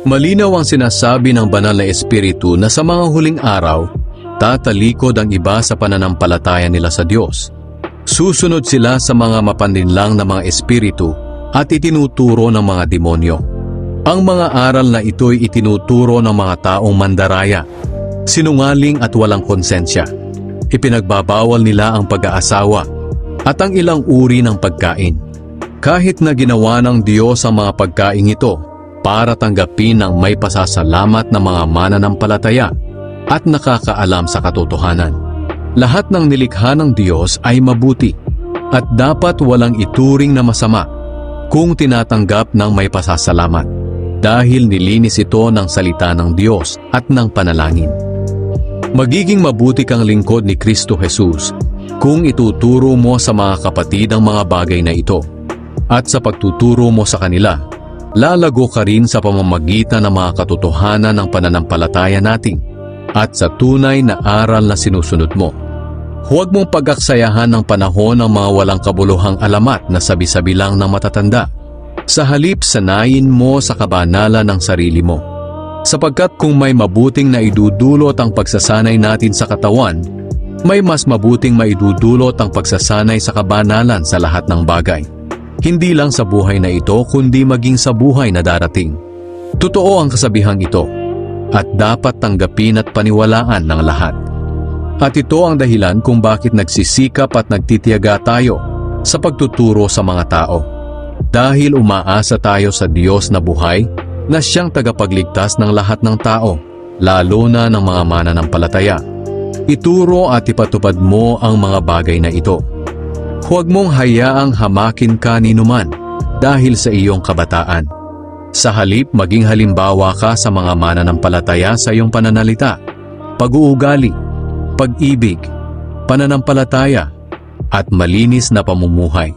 Malinaw ang sinasabi ng banal na espiritu na sa mga huling araw, tatalikod ang iba sa pananampalataya nila sa Diyos. Susunod sila sa mga mapanlinlang na mga espiritu at itinuturo ng mga demonyo. Ang mga aral na ito'y itinuturo ng mga taong mandaraya, sinungaling at walang konsensya. Ipinagbabawal nila ang pag-aasawa at ang ilang uri ng pagkain. Kahit na ginawa ng Diyos ang mga pagkain ito para tanggapin ang may pasasalamat ng mga mananampalataya at nakakaalam sa katotohanan. Lahat ng nilikha ng Diyos ay mabuti at dapat walang ituring na masama kung tinatanggap ng may pasasalamat dahil nilinis ito ng salita ng Diyos at ng panalangin. Magiging mabuti kang lingkod ni Kristo Jesus kung ituturo mo sa mga kapatid ang mga bagay na ito. At sa pagtuturo mo sa kanila, lalago ka rin sa pamamagitan ng mga katotohanan ng pananampalataya natin at sa tunay na aral na sinusunod mo. Huwag mong pag-aksayahan ng panahon ng mga walang kabuluhang alamat na sabi-sabi lang ng matatanda. Sa halip, sanayin mo sa kabanalan ng sarili mo. Sapagkat kung may mabuting na idudulot ang pagsasanay natin sa katawan, may mas mabuting maidudulot ang pagsasanay sa kabanalan sa lahat ng bagay. Hindi lang sa buhay na ito kundi maging sa buhay na darating. Totoo ang kasabihang ito at dapat tanggapin at paniwalaan ng lahat. At ito ang dahilan kung bakit nagsisikap at nagtitiyaga tayo sa pagtuturo sa mga tao. Dahil umaasa tayo sa Diyos na buhay na siyang tagapagligtas ng lahat ng tao, lalo na ng mga mananampalataya. Ituro at ipatupad mo ang mga bagay na ito. Huwag mong hayaang hamakin ka ni numan dahil sa iyong kabataan. Sa halip, maging halimbawa ka sa mga mananampalataya sa iyong pananalita, pag-uugali, pag-ibig, pananampalataya, at malinis na pamumuhay.